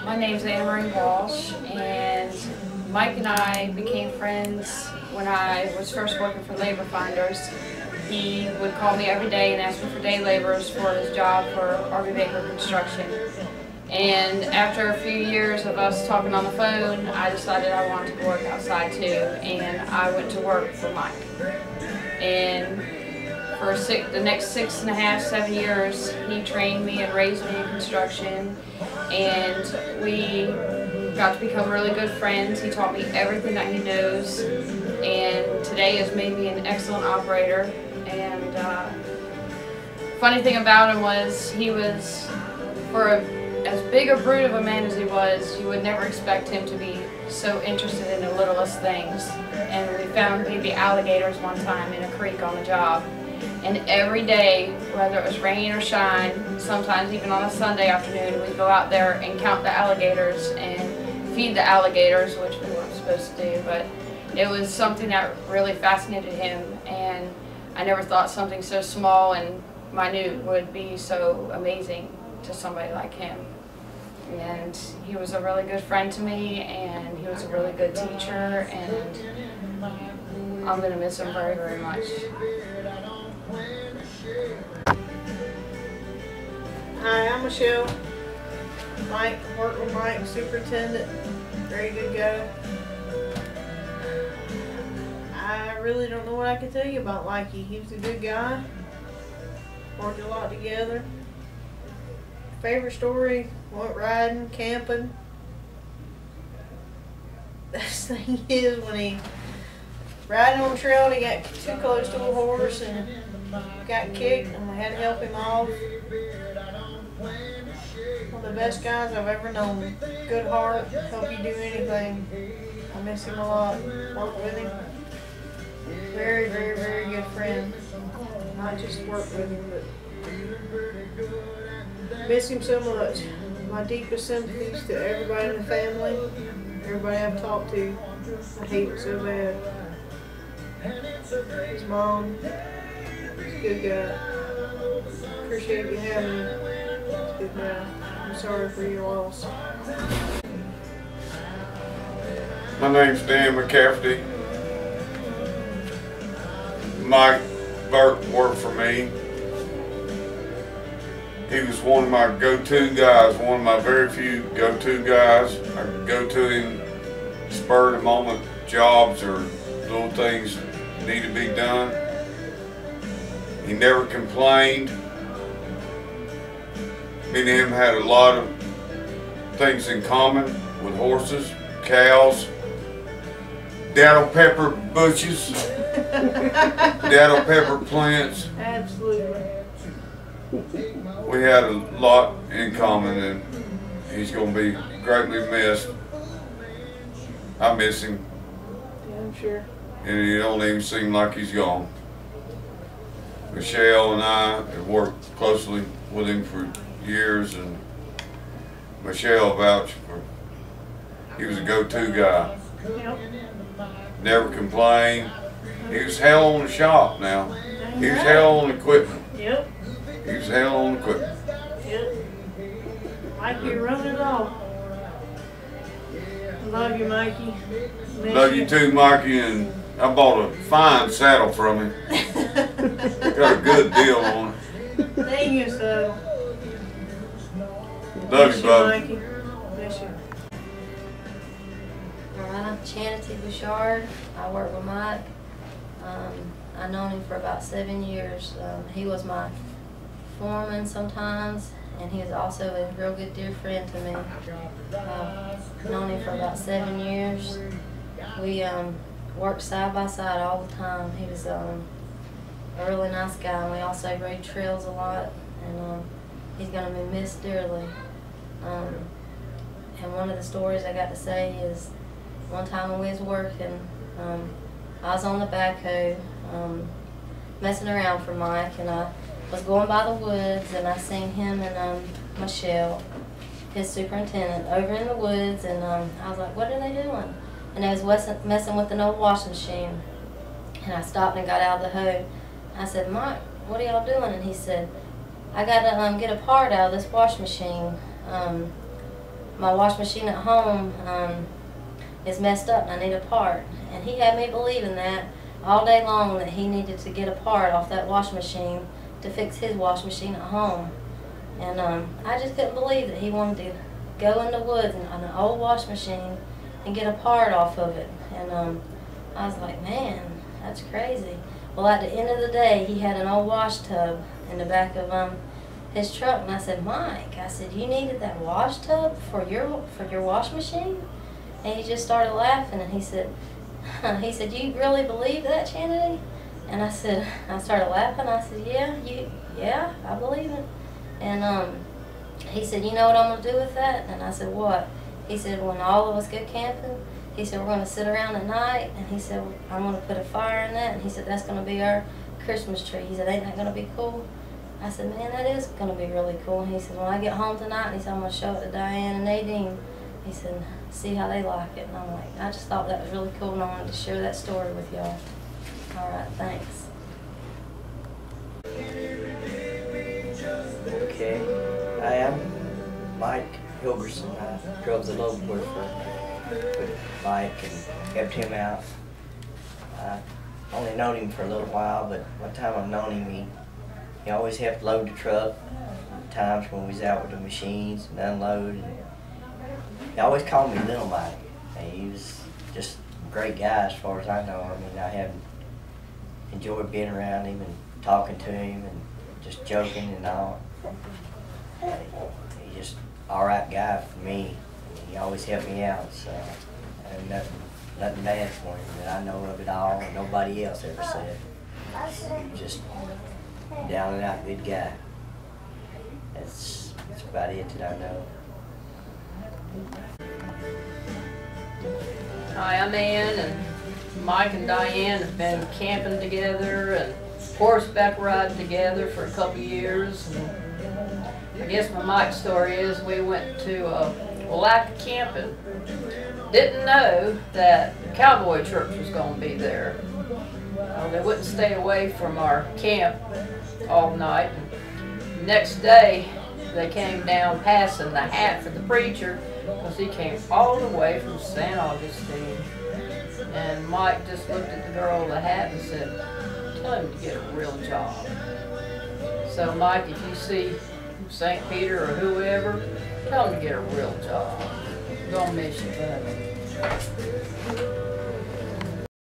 My name's Anne-Marie Walsh, and Mike and I became friends when I was first working for Labor Finders. He would call me every day and ask me for day laborers for his job for RB Baker Construction. And after a few years of us talking on the phone, I decided I wanted to work outside too, and I went to work for Mike. And for the next 6.5, 7 years, he trained me and raised me in construction, and we got to become really good friends. He taught me everything that he knows, and today has made me an excellent operator. And funny thing about him was he was, as big a brute of a man as he was, you would never expect him to be so interested in the littlest things. And we found baby alligators one time in a creek on the job. And every day, whether it was rain or shine, sometimes even on a Sunday afternoon, we'd go out there and count the alligators and feed the alligators, which we weren't supposed to do, but it was something that really fascinated him, and I never thought something so small and minute would be so amazing to somebody like him. And he was a really good friend to me, and he was a really good teacher, and I'm going to miss him very, very much. Hi, I'm Michelle. Mike, worked with Mike, superintendent, very good guy. I really don't know what I can tell you about Mikey. He was a good guy, worked a lot together. Favorite story, went riding, camping. Best thing is when he riding on the trail and he got too close to a horse and got kicked, and I had to help him off. One of the best guys I've ever known. Good heart, help you do anything. I miss him a lot. Work with him. Very, very, very good friend. Not just work with him, but miss him so much. My deepest sympathies to everybody in the family, everybody I've talked to. I hate it so bad. His mom, he's a good guy. Appreciate you having him. He's a good guy. I'm sorry for your loss. My name's Dan McCafferty. Mike Burke worked for me. He was one of my go-to guys, one of my very few go-to guys. I could go to him spur of the moment jobs or little things that need to be done. He never complained. Me and him had a lot of things in common with horses, cows, dado pepper bushes, dado pepper plants. Absolutely. We had a lot in common, and he's going to be greatly missed. I miss him. Yeah, I'm sure. And he don't even seem like he's gone. Michelle and I have worked closely with him for years, and Michelle vouched for, he was a go-to guy. Yep. Never complained. He was hell on the shop now. He was hell on equipment. Yep. He was hell on equipment. Yep. Mikey run it all. Love you, Mikey. Miss Love you too, Mikey, and I bought a fine saddle from him. Got a good deal on it. Thank you, so. Love you, bub. Mikey. Miss you. I'm Chanity Bouchard. I work with Mike. I've known him for about 7 years. He was my foreman sometimes, and he was also a real good dear friend to me. I've known him for about 7 years. We worked side by side all the time. He was a really nice guy, and we also rode trails a lot, and he's going to be missed dearly. And one of the stories I got to say is one time when we was working, I was on the backhoe messing around for Mike, and I was going by the woods, and I seen him and Michelle, his superintendent, over in the woods, and I was like, what are they doing? And they was messing with an old washing machine. And I stopped and got out of the hoe. I said, Mike, what are y'all doing? And he said, I got to get a part out of this washing machine. my wash machine at home is messed up and I need a part. And he had me believing that all day long, that he needed to get a part off that wash machine to fix his wash machine at home. And I just couldn't believe that he wanted to go in the woods on an old wash machine and get a part off of it. And I was like, man, that's crazy. Well, at the end of the day, he had an old wash tub in the back of his truck, and I said, Mike, I said, you needed that wash tub for your wash machine? And he just started laughing, and he said, you really believe that, Chanity? And I started laughing. I said, yeah, I believe it. And he said, you know what I'm gonna do with that? And I said, what? He said, when all of us go camping, he said, we're gonna sit around at night, and he said, I'm gonna put a fire in that, and he said, that's gonna be our Christmas tree. He said, ain't that gonna be cool? I said, man, that is gonna be really cool. And he said, when I get home tonight, he said, I'm gonna show it to Diane and Nadine. He said, see how they like it. And I'm like, I just thought that was really cool, and I wanted to share that story with y'all. All right, thanks. Okay, I am Mike Hilgerson. I drove the load with Mike and helped him out. I only known him for a little while, but one time I've known him, he always helped load the truck. Times when we was out with the machines and unload. And he always called me Little Mike. And he was just a great guy as far as I know. I mean, I have enjoyed being around him and talking to him and just joking and all. He's just all right guy for me. He always helped me out, so I have nothing bad for him that I know of at all, and nobody else ever said. He's just a down and out good guy. That's about it that I know. Hi, I'm Ann, and Mike and Diane have been camping together and horseback riding together for a couple years. And I guess my Mike's story is we went to Willaca camping. Didn't know that the cowboy church was going to be there. They wouldn't stay away from our camp all night. And next day, they came down passing the hat for the preacher, because he came all the way from St. Augustine. And Mike just looked at the girl with the hat and said, tell him to get a real job. So Mike, if you see St. Peter or whoever, tell him to get a real job. We're gonna miss you, buddy.